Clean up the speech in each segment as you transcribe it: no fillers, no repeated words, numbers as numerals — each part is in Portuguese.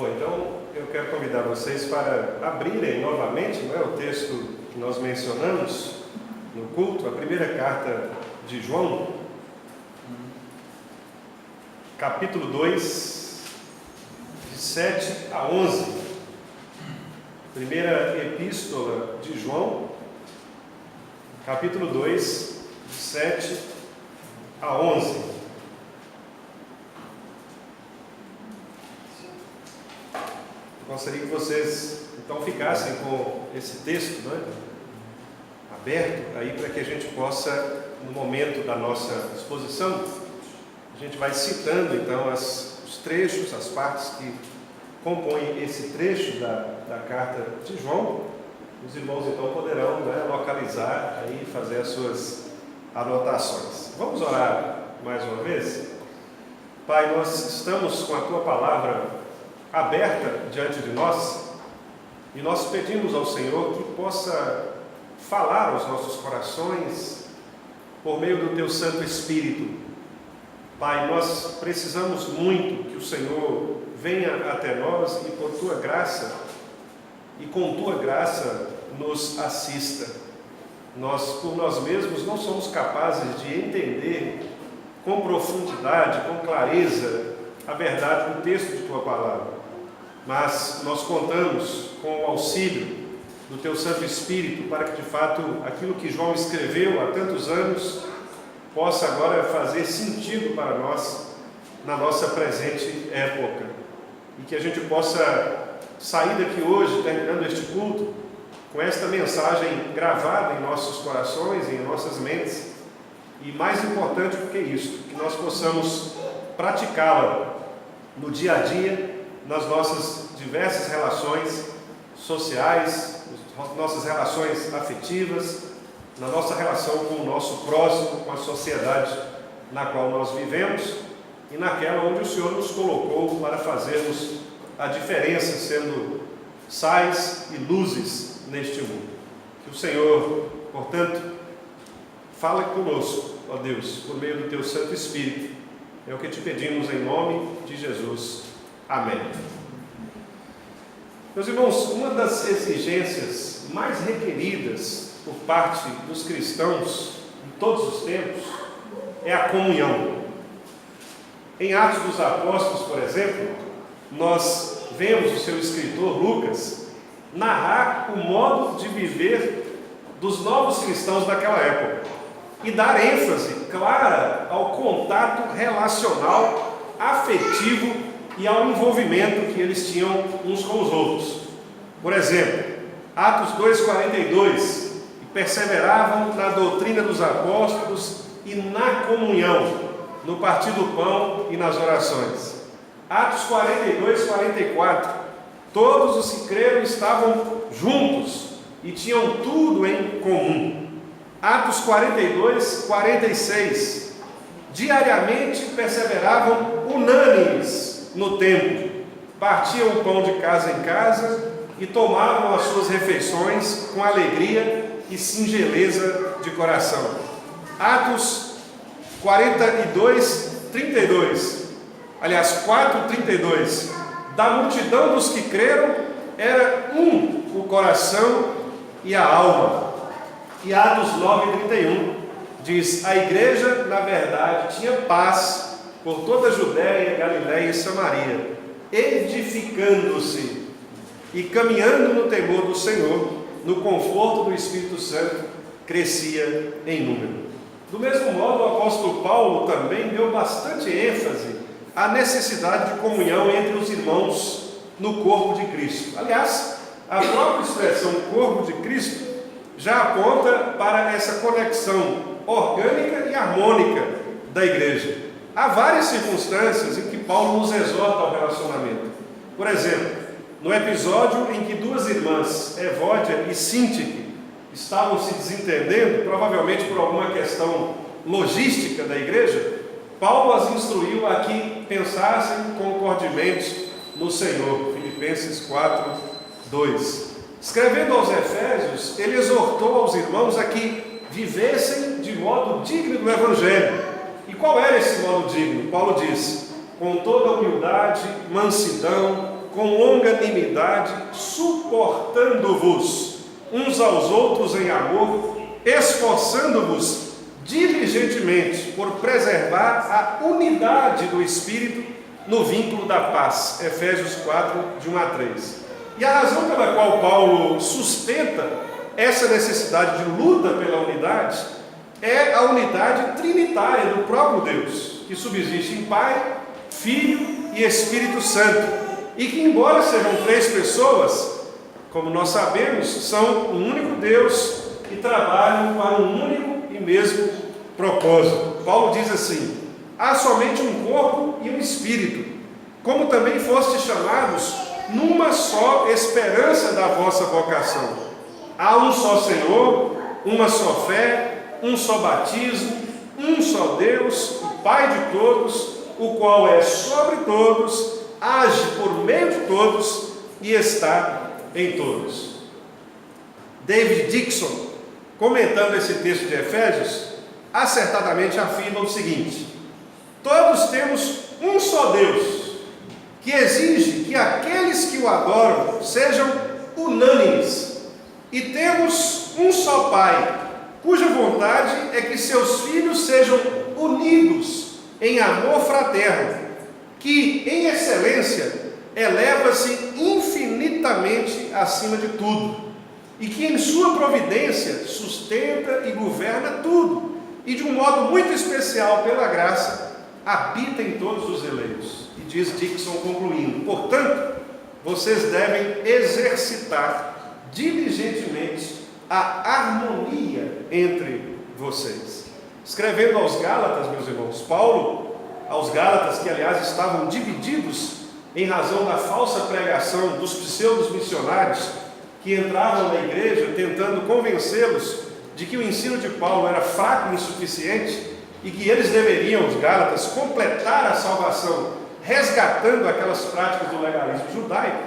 Bom, então eu quero convidar vocês para abrirem novamente, o texto que nós mencionamos no culto, a primeira carta de João, capítulo 2, de 7 a 11. Primeira epístola de João, capítulo 2, de 7 a 11. Gostaria que vocês então ficassem com esse texto, aberto aí, para que a gente possa, no momento da nossa exposição, a gente vai citando então os trechos, as partes que compõem esse trecho da carta de João. Os irmãos então poderão localizar aí, fazer as suas anotações. Vamos orar mais uma vez? Pai, nós estamos com a Tua palavra aberta diante de nós, e nós pedimos ao Senhor que possa falar aos nossos corações por meio do Teu Santo Espírito. Pai, nós precisamos muito que o Senhor venha até nós e por Tua graça, e com Tua graça nos assista. Nós, por nós mesmos, não somos capazes de entender com profundidade, com clareza, a verdade do texto de Tua palavra. Mas nós contamos com o auxílio do Teu Santo Espírito para que, de fato, aquilo que João escreveu há tantos anos possa agora fazer sentido para nós na nossa presente época. E que a gente possa sair daqui hoje, terminando este culto, com esta mensagem gravada em nossos corações e em nossas mentes. E mais importante do que isso, que nós possamos praticá-la no dia a dia, nas nossas diversas relações sociais, nossas relações afetivas, na nossa relação com o nosso próximo, com a sociedade na qual nós vivemos e naquela onde o Senhor nos colocou para fazermos a diferença, sendo sais e luzes neste mundo. Que o Senhor, portanto, fale conosco, ó Deus, por meio do Teu Santo Espírito. É o que te pedimos em nome de Jesus. Amém. Meus irmãos, uma das exigências mais requeridas por parte dos cristãos em todos os tempos é a comunhão. Em Atos dos Apóstolos, por exemplo, nós vemos o seu escritor Lucas narrar o modo de viver dos novos cristãos daquela época e dar ênfase clara ao contato relacional, afetivo e ao envolvimento que eles tinham uns com os outros. Por exemplo, Atos 2,42, perseveravam na doutrina dos apóstolos e na comunhão, no partir do pão e nas orações. Atos 42:44, todos os que creram estavam juntos e tinham tudo em comum. Atos 42:46, diariamente perseveravam unânimes no templo, partiam o pão de casa em casa e tomavam as suas refeições com alegria e singeleza de coração. Atos 42:32, aliás, 4:32, da multidão dos que creram era um o coração e a alma. E Atos 9:31 diz: a igreja, na verdade, tinha paz por toda a Judéia, Galiléia e Samaria, edificando-se e caminhando no temor do Senhor, no conforto do Espírito Santo, crescia em número. Do mesmo modo, o apóstolo Paulo também deu bastante ênfase à necessidade de comunhão entre os irmãos no corpo de Cristo. Aliás, a própria expressão corpo de Cristo já aponta para essa conexão orgânica e harmônica da igreja. Há várias circunstâncias em que Paulo nos exorta ao relacionamento. Por exemplo, no episódio em que duas irmãs, Evódia e Síntique, estavam se desentendendo, provavelmente por alguma questão logística da igreja, Paulo as instruiu a que pensassem concordemente no Senhor. Filipenses 4:2. Escrevendo aos Efésios, ele exortou aos irmãos a que vivessem de modo digno do Evangelho. E qual era esse modo digno? Paulo diz: com toda humildade, mansidão, com longanimidade, suportando-vos uns aos outros em amor, esforçando-vos diligentemente por preservar a unidade do Espírito no vínculo da paz. Efésios 4, de 1 a 3. E a razão pela qual Paulo sustenta essa necessidade de luta pela unidade é a unidade trinitária do próprio Deus, que subsiste em Pai, Filho e Espírito Santo, e que, embora sejam três pessoas, como nós sabemos, são um único Deus e trabalham para um único e mesmo propósito. Paulo diz assim: há somente um corpo e um espírito, como também fostes chamados numa só esperança da vossa vocação. Há um só Senhor, uma só fé, um só batismo, um só Deus, o Pai de todos, o qual é sobre todos, age por meio de todos e está em todos. David Dixon, comentando esse texto de Efésios, acertadamente afirma o seguinte: todos temos um só Deus, que exige que aqueles que o adoram sejam unânimes, e temos um só Pai, cuja vontade é que seus filhos sejam unidos em amor fraterno, que, em excelência, eleva-se infinitamente acima de tudo, e que, em sua providência, sustenta e governa tudo, e de um modo muito especial, pela graça, habita em todos os eleitos. E diz Dixon, concluindo: portanto, vocês devem exercitar diligentemente a harmonia entre vocês. Escrevendo aos Gálatas, meus irmãos, Paulo, aos Gálatas, que aliás estavam divididos em razão da falsa pregação dos pseudos missionários que entravam na igreja tentando convencê-los de que o ensino de Paulo era fraco e insuficiente e que eles deveriam, os Gálatas, completar a salvação resgatando aquelas práticas do legalismo judaico,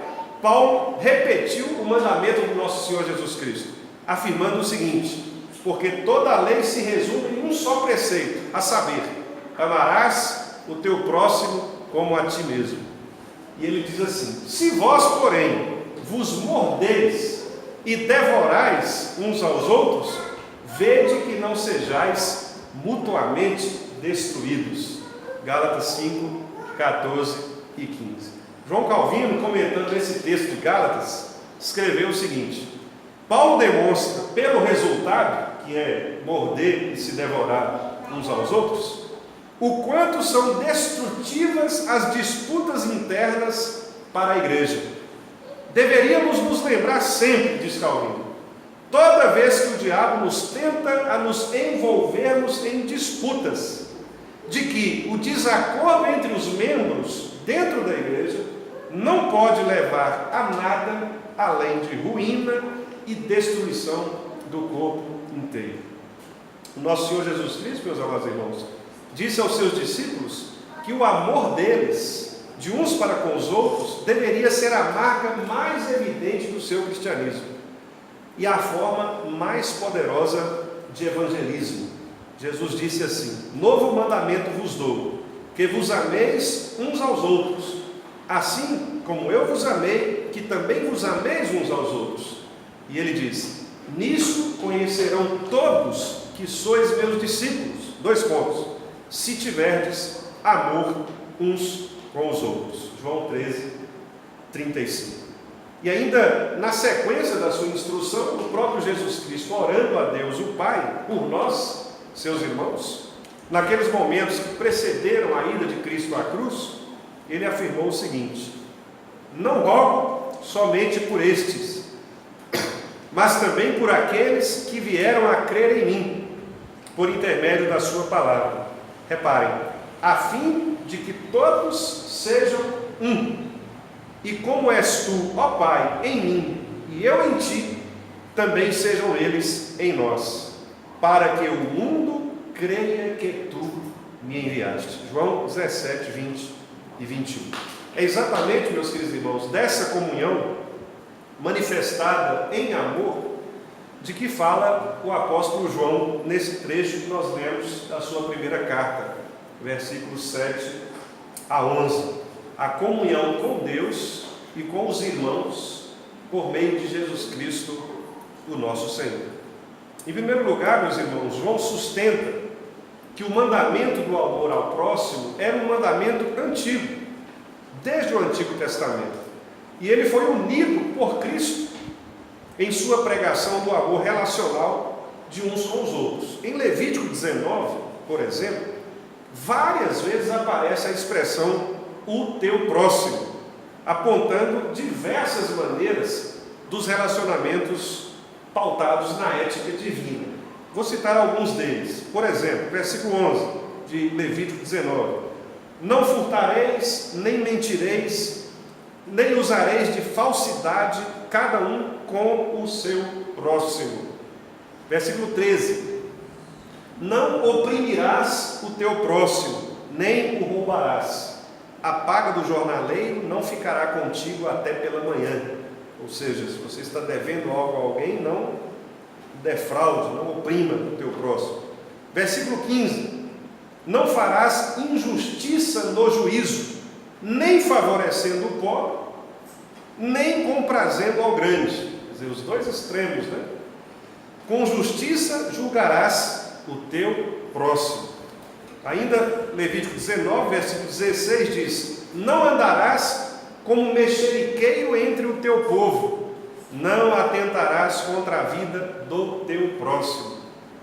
Paulo repetiu o mandamento do nosso Senhor Jesus Cristo, afirmando o seguinte: porque toda a lei se resume em um só preceito, a saber, amarás o teu próximo como a ti mesmo. E ele diz assim: se vós, porém, vos mordeis e devorais uns aos outros, vede que não sejais mutuamente destruídos. Gálatas 5, 14 e 15. João Calvino, comentando esse texto de Gálatas, escreveu o seguinte: Paulo demonstra, pelo resultado, que é morder e se devorar uns aos outros, o quanto são destrutivas as disputas internas para a igreja. Deveríamos nos lembrar sempre, diz Calvino, toda vez que o diabo nos tenta a nos envolvermos em disputas, de que o desacordo entre os membros dentro da igreja não pode levar a nada além de ruína e destruição do corpo inteiro. O nosso Senhor Jesus Cristo, meus amados irmãos, disse aos seus discípulos que o amor deles, de uns para com os outros, deveria ser a marca mais evidente do seu cristianismo e a forma mais poderosa de evangelismo. Jesus disse assim: novo mandamento vos dou, que vos ameis uns aos outros, assim como eu vos amei, que também vos ameis uns aos outros. E ele diz: nisso conhecerão todos que sois meus discípulos. 2 pontos: se tiverdes amor uns com os outros. João 13, 35. E ainda na sequência da sua instrução, o próprio Jesus Cristo orando a Deus, o Pai, por nós, seus irmãos, naqueles momentos que precederam a ida de Cristo à cruz, ele afirmou o seguinte: não rogo somente por estes, mas também por aqueles que vieram a crer em mim, por intermédio da sua palavra. Reparem, a fim de que todos sejam um, e como és tu, ó Pai, em mim, e eu em ti, também sejam eles em nós, para que o mundo creia que tu me enviaste. João 17, 20 e 21. É exatamente, meus queridos irmãos, dessa comunhão manifestada em amor de que fala o apóstolo João nesse trecho que nós lemos da sua primeira carta, versículos 7 a 11. A comunhão com Deus e com os irmãos por meio de Jesus Cristo, o nosso Senhor. Em primeiro lugar, meus irmãos, João sustenta que o mandamento do amor ao próximo era um mandamento antigo, desde o Antigo Testamento. E ele foi unido por Cristo em sua pregação do amor relacional de uns com os outros. Em Levítico 19, por exemplo, várias vezes aparece a expressão o teu próximo, apontando diversas maneiras dos relacionamentos pautados na ética divina. Vou citar alguns deles. Por exemplo, versículo 11 de Levítico 19: não furtareis, nem mentireis, nem usareis de falsidade, cada um com o seu próximo. Versículo 13: não oprimirás o teu próximo, nem o roubarás. A paga do jornaleiro não ficará contigo até pela manhã. Ou seja, se você está devendo algo a alguém, não defraude, não oprima o teu próximo. Versículo 15: não farás injustiça no juízo, nem favorecendo o pobre, nem comprazendo ao grande. Quer dizer, os dois extremos, né? Com justiça julgarás o teu próximo. Ainda Levítico 19, versículo 16 diz: não andarás como mexeriqueiro entre o teu povo, não atentarás contra a vida do teu próximo.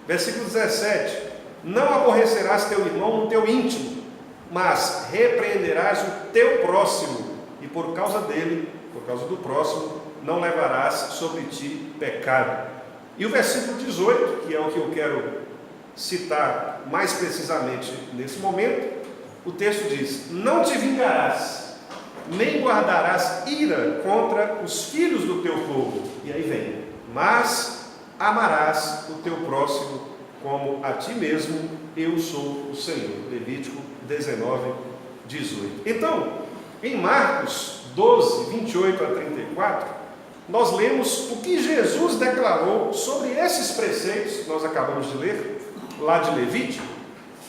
Versículo 17: não aborrecerás teu irmão no teu íntimo, mas repreenderás o teu próximo, e por causa dele, por causa do próximo, não levarás sobre ti pecado. E o versículo 18, que é o que eu quero citar mais precisamente nesse momento, o texto diz: não te vingarás, nem guardarás ira contra os filhos do teu povo. E aí vem: mas amarás o teu próximo como a ti mesmo, eu sou o Senhor. Levítico 19, 18. Então, em Marcos 12, 28 a 34, nós lemos o que Jesus declarou sobre esses preceitos que nós acabamos de ler, lá de Levítico,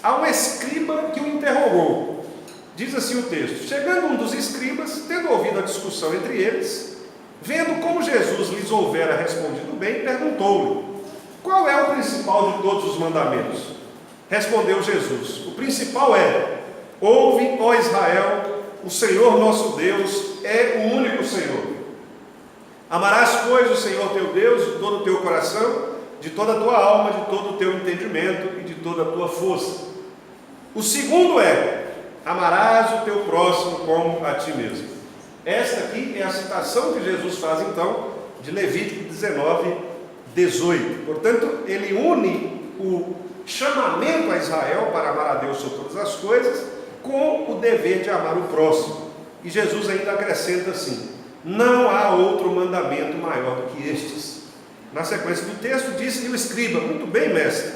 a um escriba que o interrogou. Diz assim o texto: chegando um dos escribas, tendo ouvido a discussão entre eles, vendo como Jesus lhes houvera respondido bem, perguntou-lhe: qual é o principal de todos os mandamentos? Respondeu Jesus: o principal é: ouve, ó Israel, o Senhor nosso Deus é o único Senhor. Amarás, pois, o Senhor teu Deus de todo o teu coração, de toda a tua alma, de todo o teu entendimento e de toda a tua força. O segundo é: amarás o teu próximo como a ti mesmo. Esta aqui é a citação que Jesus faz então de Levítico 19, 18. Portanto, ele une o chamamento a Israel para amar a Deus sobre todas as coisas com o dever de amar o próximo. E Jesus ainda acrescenta assim: não há outro mandamento maior do que estes. Na sequência do texto, disse-lhe o escriba: muito bem, mestre,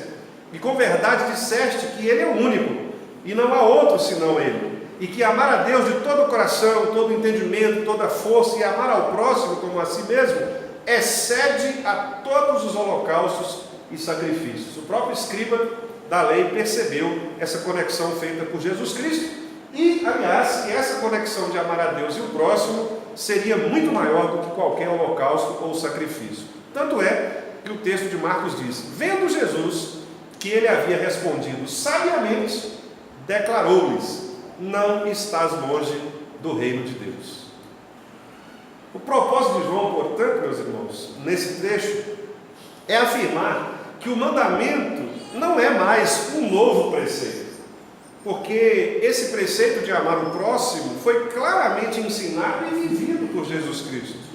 e com verdade disseste que ele é o único, e não há outro senão ele, e que amar a Deus de todo o coração, todo o entendimento, toda a força, e amar ao próximo como a si mesmo, excede a todos os holocaustos e sacrifícios. O próprio escriba da lei percebeu essa conexão feita por Jesus Cristo, e, aliás, que essa conexão de amar a Deus e o próximo seria muito maior do que qualquer holocausto ou sacrifício. Tanto é que o texto de Marcos diz: vendo Jesus que ele havia respondido sabiamente, declarou-lhes: não estás longe do reino de Deus. O propósito de João, portanto, meus irmãos, nesse trecho, é afirmar que o mandamento não é mais um novo preceito, porque esse preceito de amar o próximo foi claramente ensinado e vivido por Jesus Cristo.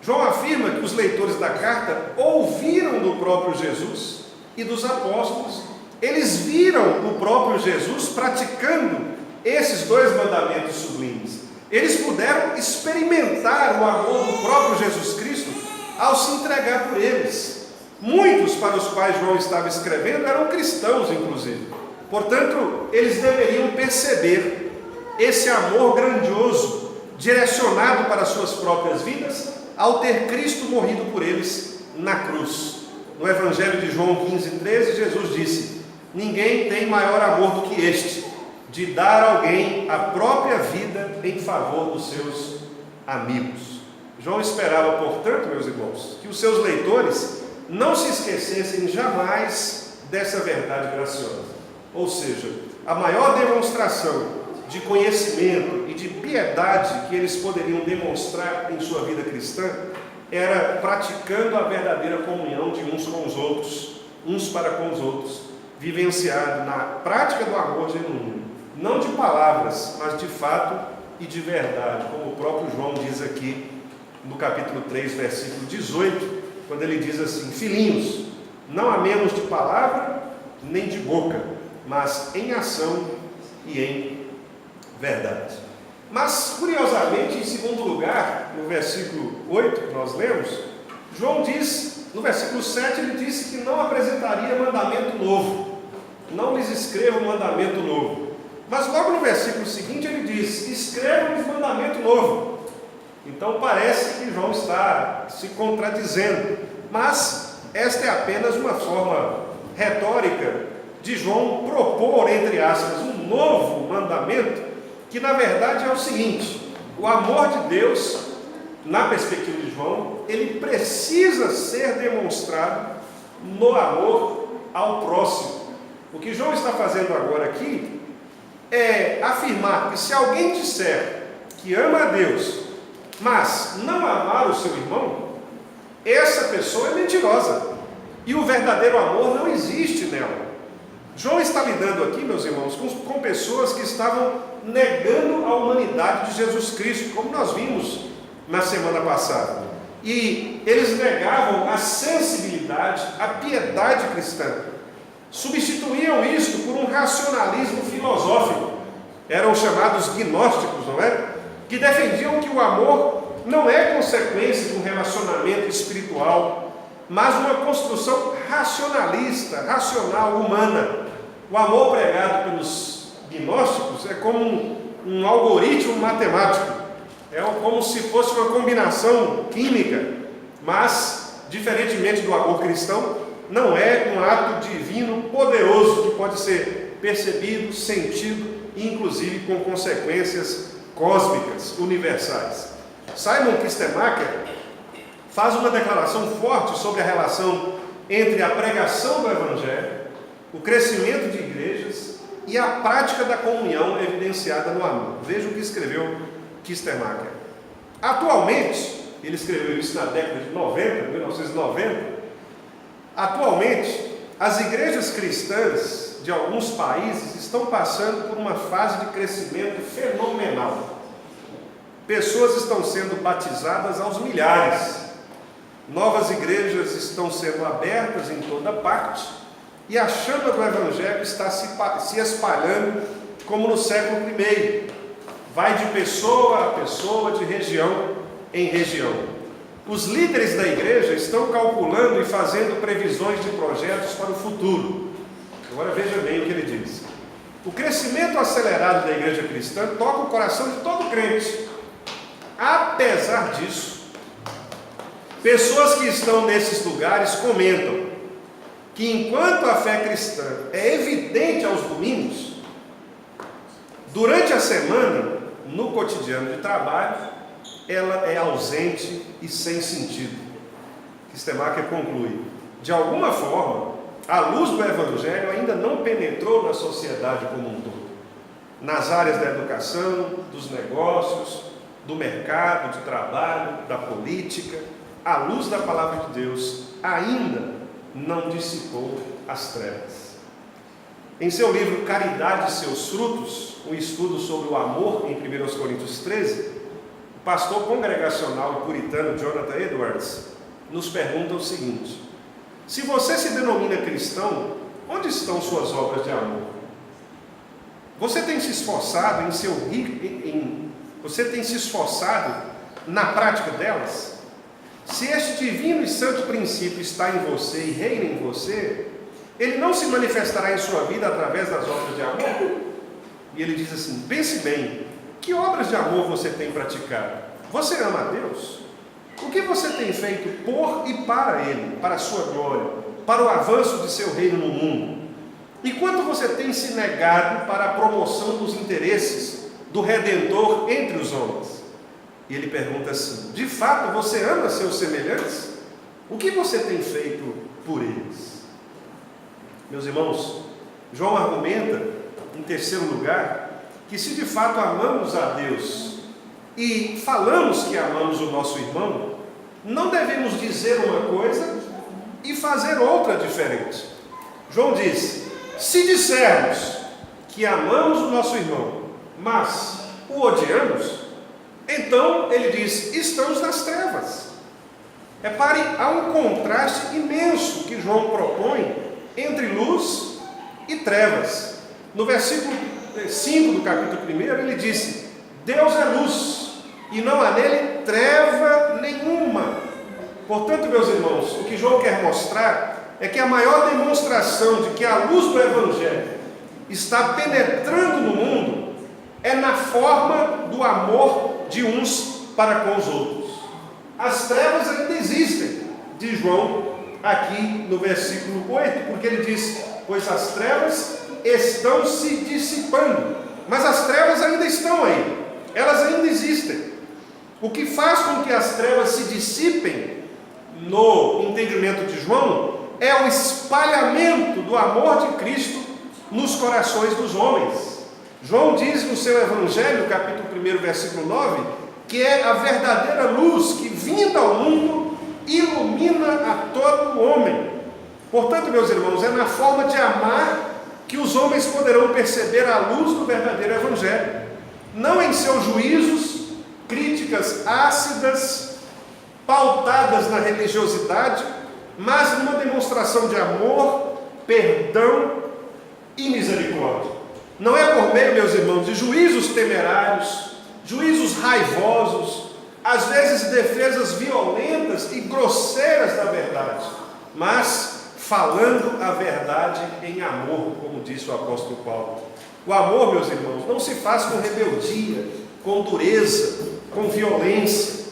João afirma que os leitores da carta ouviram do próprio Jesus e dos apóstolos, eles viram o próprio Jesus praticando esses dois mandamentos sublimes. Eles puderam experimentar o amor do próprio Jesus Cristo ao se entregar por eles. Muitos para os quais João estava escrevendo eram cristãos, inclusive. Portanto, eles deveriam perceber esse amor grandioso, direcionado para as suas próprias vidas, ao ter Cristo morrido por eles na cruz. No Evangelho de João 15:13, Jesus disse: ninguém tem maior amor do que este, de dar a alguém a própria vida em favor dos seus amigos. João esperava, portanto, meus irmãos, que os seus leitores não se esquecessem jamais dessa verdade graciosa. Ou seja, a maior demonstração de conhecimento e de piedade que eles poderiam demonstrar em sua vida cristã era praticando a verdadeira comunhão de uns com os outros, uns para com os outros, vivenciado na prática do amor genuíno, não de palavras, mas de fato e de verdade, como o próprio João diz aqui no capítulo 3, versículo 18, quando ele diz assim: filhinhos, não há menos de palavra nem de boca, mas em ação e em verdade. Mas, curiosamente, em segundo lugar, no versículo 8 que nós lemos, João diz, no versículo 7, ele disse que não apresentaria mandamento novo, não lhes escrevo mandamento novo. Mas logo no versículo seguinte ele diz: escrevo-lhes mandamento novo. Então parece que João está se contradizendo, mas esta é apenas uma forma retórica de João propor, entre aspas, um novo mandamento, que na verdade é o seguinte: o amor de Deus, na perspectiva de João, ele precisa ser demonstrado no amor ao próximo. O que João está fazendo agora aqui é afirmar que se alguém disser que ama a Deus, mas não amar o seu irmão, essa pessoa é mentirosa, e o verdadeiro amor não existe nela. João está lidando aqui, meus irmãos, com pessoas que estavam negando a humanidade de Jesus Cristo, como nós vimos na semana passada. E eles negavam a sensibilidade, a piedade cristã. Substituíam isso por um racionalismo filosófico. Eram chamados gnósticos, não é? Que defendiam que o amor não é consequência de um relacionamento espiritual, mas uma construção racionalista, racional, humana. O amor pregado pelos gnósticos é como um algoritmo matemático, é como se fosse uma combinação química, mas, diferentemente do amor cristão, não é um ato divino poderoso que pode ser percebido, sentido e inclusive com consequências cósmicas, universais. Simon Kistemaker faz uma declaração forte sobre a relação entre a pregação do Evangelho, o crescimento de igrejas e a prática da comunhão evidenciada no amor. Veja o que escreveu Kistemaker. Atualmente, ele escreveu isso na década de 1990, atualmente, as igrejas cristãs de alguns países estão passando por uma fase de crescimento fenomenal. Pessoas estão sendo batizadas aos milhares. Novas igrejas estão sendo abertas em toda parte e a chama do Evangelho está se espalhando como no século I. Vai de pessoa a pessoa, de região em região. Os líderes da igreja estão calculando e fazendo previsões de projetos para o futuro. Agora veja bem o que ele diz. O crescimento acelerado da igreja cristã toca o coração de todo crente. Apesar disso, pessoas que estão nesses lugares comentam que enquanto a fé cristã é evidente aos domingos, durante a semana, no cotidiano de trabalho, ela é ausente e sem sentido. Kistemaker conclui: de alguma forma, a luz do Evangelho ainda não penetrou na sociedade como um todo. Nas áreas da educação, dos negócios, do mercado de trabalho, da política, a luz da palavra de Deus ainda não dissipou as trevas. Em seu livro Caridade e seus frutos, um estudo sobre o amor em 1 Coríntios 13, o pastor congregacional e puritano Jonathan Edwards nos pergunta o seguinte: se você se denomina cristão, onde estão suas obras de amor? Você tem se esforçado você tem se esforçado na prática delas? Se este divino e santo princípio está em você e reina em você, ele não se manifestará em sua vida através das obras de amor? E ele diz assim: pense bem, que obras de amor você tem praticado? Você ama a Deus? O que você tem feito por e para Ele, para a sua glória, para o avanço de seu reino no mundo? E quanto você tem se negado para a promoção dos interesses do Redentor entre os homens? E ele pergunta assim: de fato você ama seus semelhantes? O que você tem feito por eles? Meus irmãos, João argumenta, em terceiro lugar, que se de fato amamos a Deus e falamos que amamos o nosso irmão, não devemos dizer uma coisa e fazer outra diferente. João diz: se dissermos que amamos o nosso irmão, mas o odiamos, então ele diz: estamos nas trevas. Repare, há um contraste imenso que João propõe entre luz e trevas. No versículo 5 do capítulo 1, ele disse: Deus é luz e não há nele treva nenhuma. Portanto, meus irmãos, o que João quer mostrar é que a maior demonstração de que a luz do Evangelho está penetrando no mundo é na forma do amor de uns para com os outros. As trevas ainda existem, diz João aqui no versículo 8, porque ele diz: pois as trevas estão se dissipando. Mas as trevas ainda estão aí, elas ainda existem. O que faz com que as trevas se dissipem, no entendimento de João, é o espalhamento do amor de Cristo nos corações dos homens. João diz no seu Evangelho, capítulo 1, versículo 9, que é a verdadeira luz que, vinda ao mundo, ilumina a todo homem. Portanto, meus irmãos, é na forma de amar que os homens poderão perceber a luz do verdadeiro Evangelho, não em seus juízos, críticas ácidas, pautadas na religiosidade, mas numa demonstração de amor, perdão e misericórdia. Não é por meio, meus irmãos, de juízos temerários, juízos raivosos, às vezes defesas violentas e grosseiras da verdade, mas falando a verdade em amor, como disse o apóstolo Paulo. O amor, meus irmãos, não se faz com rebeldia, com dureza, com violência.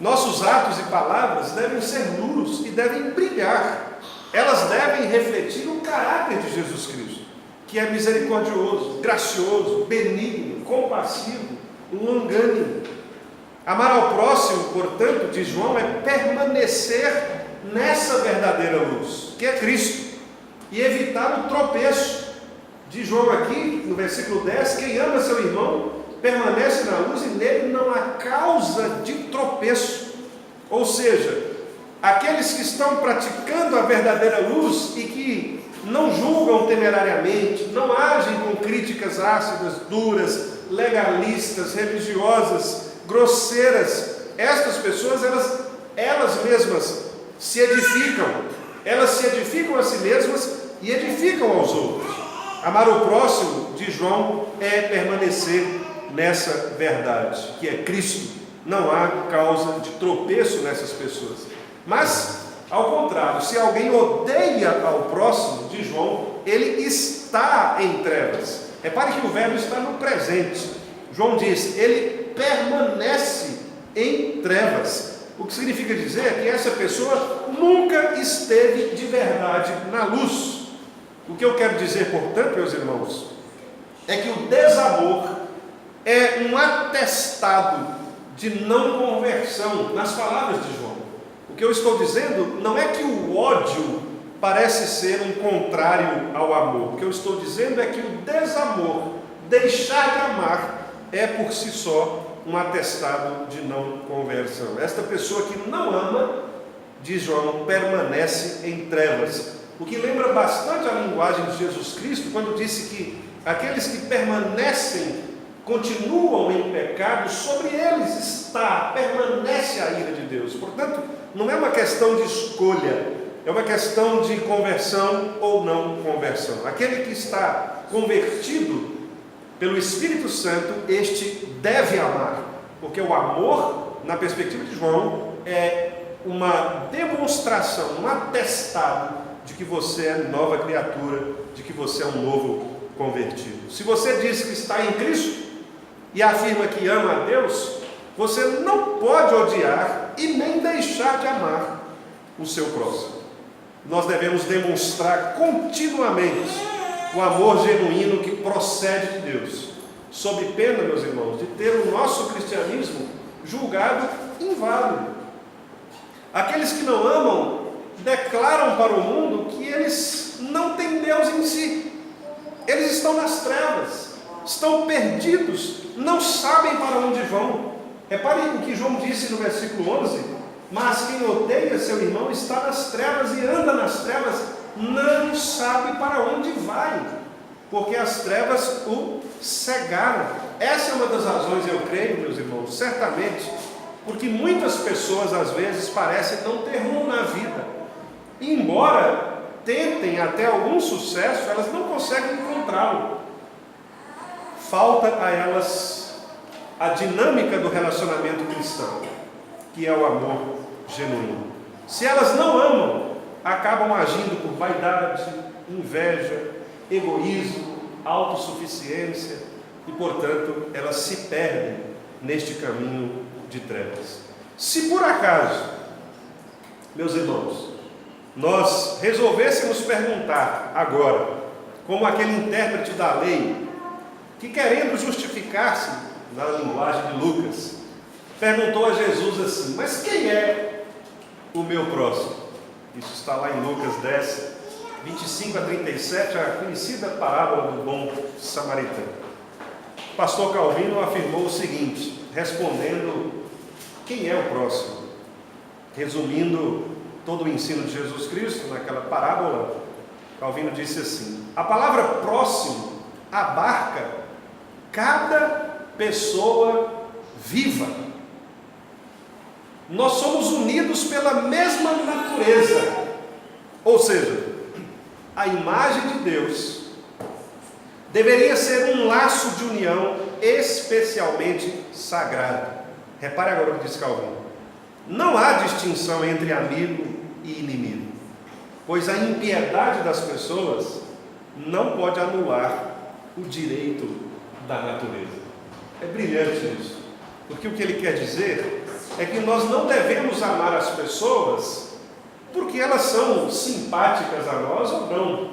Nossos atos e palavras devem ser luz e devem brilhar. Elas devem refletir o caráter de Jesus Cristo, que é misericordioso, gracioso, benigno, compassivo, longânimo. Amar ao próximo, portanto, diz João, é permanecer nessa verdadeira luz, que é Cristo, e evitar o tropeço. Diz João aqui, no versículo 10, quem ama seu irmão permanece na luz e nele não há causa de tropeço. Ou seja, aqueles que estão praticando a verdadeira luz e que não julgam temerariamente, não agem com críticas ácidas, duras, legalistas, religiosas, grosseiras, estas pessoas, elas mesmas se edificam, elas se edificam a si mesmas e edificam aos outros. Amar o próximo, diz João, é permanecer nessa verdade, que é Cristo. Não há causa de tropeço nessas pessoas. Mas, ao contrário, se alguém odeia ao próximo, diz João, ele está em trevas. Repare que o verbo está no presente. João diz, ele permanece em trevas. O que significa dizer que essa pessoa nunca esteve de verdade na luz. O que eu quero dizer, portanto, meus irmãos, é que o desamor é um atestado de não conversão, nas palavras de João. O que eu estou dizendo não é que o ódio parece ser um contrário ao amor. O que eu estou dizendo é que o desamor, deixar de amar, é por si só um atestado de não conversão. Esta pessoa que não ama, diz João, permanece em trevas. O que lembra bastante a linguagem de Jesus Cristo, quando disse que aqueles que permanecem, continuam em pecado, sobre eles permanece a ira de Deus. Portanto, não é uma questão de escolha, é uma questão de conversão ou não conversão. Aquele que está convertido pelo Espírito Santo, este deve amar, porque o amor, na perspectiva de João, é uma demonstração, um atestado de que você é nova criatura, de que você é um novo convertido. Se você diz que está em Cristo e afirma que ama a Deus, você não pode odiar e nem deixar de amar o seu próximo. Nós devemos demonstrar continuamente o amor genuíno que procede de Deus, sob pena, meus irmãos, de ter o nosso cristianismo julgado inválido. Aqueles que não amam declaram para o mundo que eles não têm Deus em si. Eles estão nas trevas, estão perdidos, não sabem para onde vão. Reparem o que João disse no versículo 11: mas quem odeia seu irmão está nas trevas e anda nas trevas, não sabe para onde vai, porque as trevas o cegaram. Essa é uma das razões, eu creio, meus irmãos, certamente, porque muitas pessoas às vezes parecem não ter rumo na vida, e embora tentem até algum sucesso, elas não conseguem encontrá-lo. Falta a elas a dinâmica do relacionamento cristão, que é o amor genuíno. Se elas não amam, acabam agindo por vaidade, inveja, egoísmo, autossuficiência, e portanto elas se perdem neste caminho de trevas. Se por acaso, meus irmãos, nós resolvêssemos perguntar agora, como aquele intérprete da lei, que querendo justificar-se, na linguagem de Lucas, perguntou a Jesus assim: mas quem é o meu próximo? Isso está lá em Lucas 10, 25 a 37, a conhecida parábola do bom samaritano. O pastor Calvino afirmou o seguinte, respondendo quem é o próximo, resumindo todo o ensino de Jesus Cristo naquela parábola. Calvino disse assim: a palavra próximo abarca cada pessoa viva. Nós somos unidos pela mesma natureza, ou seja, a imagem de Deus deveria ser um laço de união especialmente sagrado. Repare agora o que diz Calvino: não há distinção entre amigo e inimigo, pois a impiedade das pessoas não pode anular o direito da natureza. É brilhante isso, porque o que ele quer dizer é que nós não devemos amar as pessoas porque elas são simpáticas a nós ou não.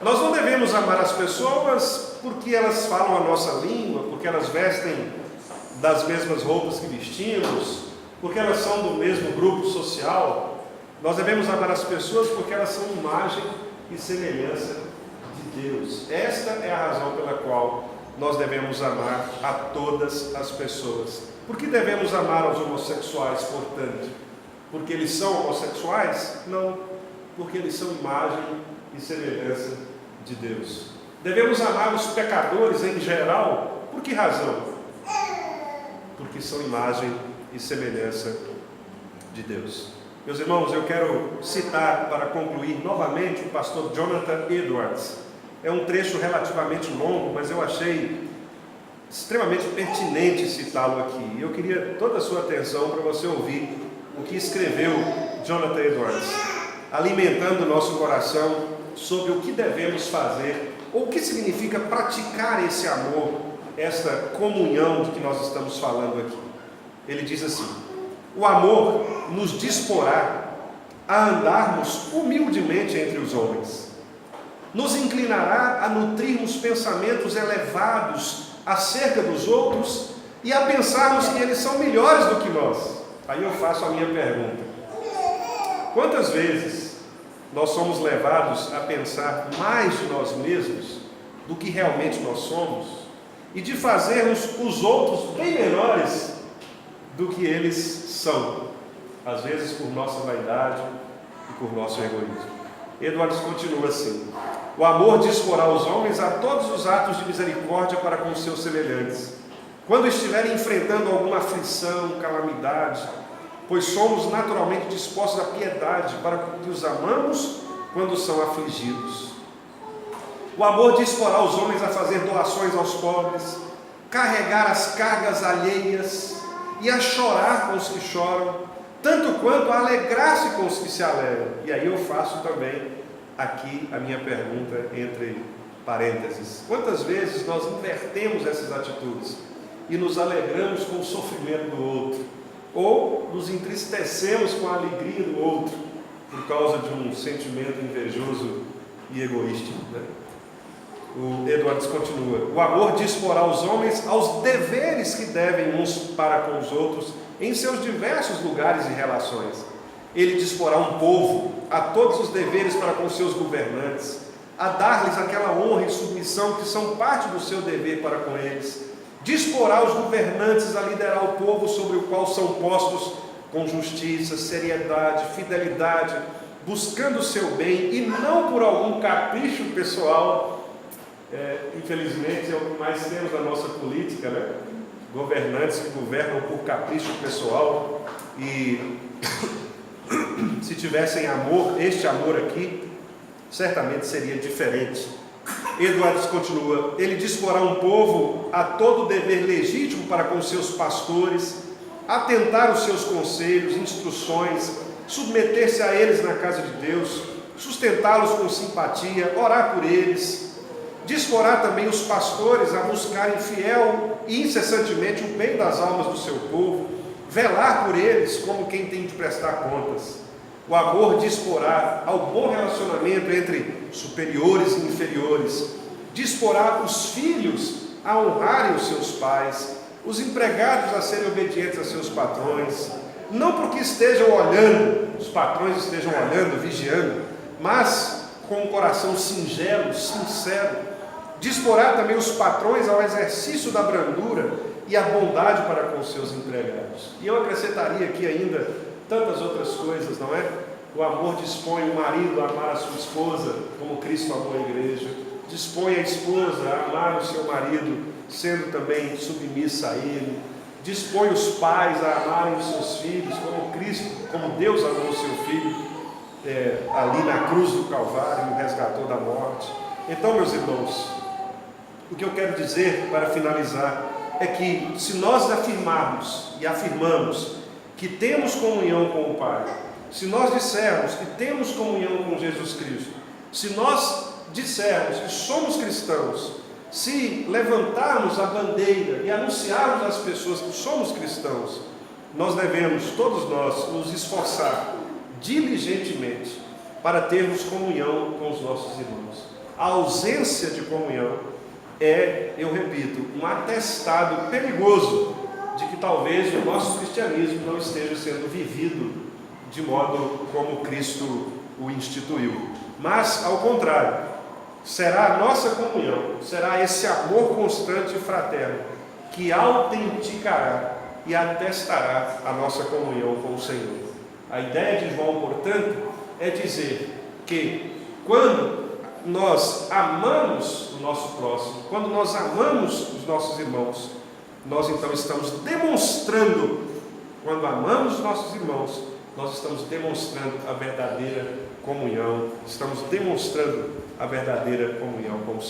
Nós não devemos amar as pessoas porque elas falam a nossa língua, porque elas vestem das mesmas roupas que vestimos, porque elas são do mesmo grupo social. Nós devemos amar as pessoas porque elas são imagem e semelhança de Deus. Esta é a razão pela qual nós devemos amar a todas as pessoas. Por que devemos amar os homossexuais, portanto? Porque eles são homossexuais? Não, porque eles são imagem e semelhança de Deus. Devemos amar os pecadores em geral? Por que razão? Porque são imagem e semelhança de Deus. Meus irmãos, eu quero citar para concluir novamente o pastor Jonathan Edwards. É um trecho relativamente longo, mas eu achei extremamente pertinente citá-lo aqui. Eu queria toda a sua atenção para você ouvir o que escreveu Jonathan Edwards, alimentando o nosso coração sobre o que devemos fazer, ou o que significa praticar esse amor, esta comunhão de que nós estamos falando aqui. Ele diz assim: o amor nos disporá a andarmos humildemente entre os homens, nos inclinará a nutrirmos pensamentos elevados acerca dos outros e a pensarmos que eles são melhores do que nós. Aí eu faço a minha pergunta: quantas vezes nós somos levados a pensar mais de nós mesmos do que realmente nós somos, e de fazermos os outros bem menores do que eles são, às vezes por nossa vaidade e por nosso egoísmo? Edwards continua assim: o amor disporá os homens a todos os atos de misericórdia para com os seus semelhantes, quando estiverem enfrentando alguma aflição, calamidade, pois somos naturalmente dispostos à piedade para que os amamos quando são afligidos. O amor disporá os homens a fazer doações aos pobres, carregar as cargas alheias e a chorar com os que choram, tanto quanto a alegrar-se com os que se alegram. E aí eu faço também aqui a minha pergunta entre parênteses: quantas vezes nós invertemos essas atitudes e nos alegramos com o sofrimento do outro, ou nos entristecemos com a alegria do outro por causa de um sentimento invejoso e egoístico, né? O Edwards continua: o amor disporá os homens aos deveres que devem uns para com os outros em seus diversos lugares e relações. Ele disporá um povo a todos os deveres para com seus governantes, a dar-lhes aquela honra e submissão que são parte do seu dever para com eles. Disporá os governantes a liderar o povo sobre o qual são postos com justiça, seriedade, fidelidade, buscando o seu bem e não por algum capricho pessoal. Infelizmente é o que mais temos na nossa política, né? Governantes que governam por capricho pessoal. E se tivessem amor, este amor aqui, certamente seria diferente. Edwards continua: ele disporá um povo a todo dever legítimo para com seus pastores, atentar os seus conselhos, instruções, submeter-se a eles na casa de Deus, sustentá-los com simpatia, orar por eles. Disporá também os pastores a buscarem fiel e incessantemente o bem das almas do seu povo, velar por eles como quem tem de prestar contas. O amor disporá ao bom relacionamento entre superiores e inferiores. Disporá os filhos a honrarem os seus pais, os empregados a serem obedientes a seus patrões, não porque estejam olhando, os patrões estejam olhando, vigiando, mas com um coração singelo, sincero. Disporá também os patrões ao exercício da brandura e a bondade para com os seus empregados. E eu acrescentaria aqui ainda tantas outras coisas, não é? O amor dispõe o marido a amar a sua esposa, como Cristo amou a igreja. Dispõe a esposa a amar o seu marido, sendo também submissa a ele. Dispõe os pais a amarem os seus filhos, como Cristo, como Deus amou o seu filho, ali na cruz do Calvário, o resgatou da morte. Então, meus irmãos, o que eu quero dizer para finalizar é que se nós afirmarmos e afirmamos que temos comunhão com o Pai, se nós dissermos que temos comunhão com Jesus Cristo, se nós dissermos que somos cristãos, se levantarmos a bandeira e anunciarmos às pessoas que somos cristãos, nós devemos, todos nós, nos esforçar diligentemente para termos comunhão com os nossos irmãos. A ausência de comunhão é, eu repito, um atestado perigoso de que talvez o nosso cristianismo não esteja sendo vivido de modo como Cristo o instituiu. Mas, ao contrário, será a nossa comunhão, será esse amor constante e fraterno que autenticará e atestará a nossa comunhão com o Senhor. A ideia de João, portanto, é dizer que quando nós amamos o nosso próximo, quando nós amamos os nossos irmãos, nós então estamos demonstrando, quando amamos os nossos irmãos, nós estamos demonstrando a verdadeira comunhão, estamos demonstrando a verdadeira comunhão com o Senhor.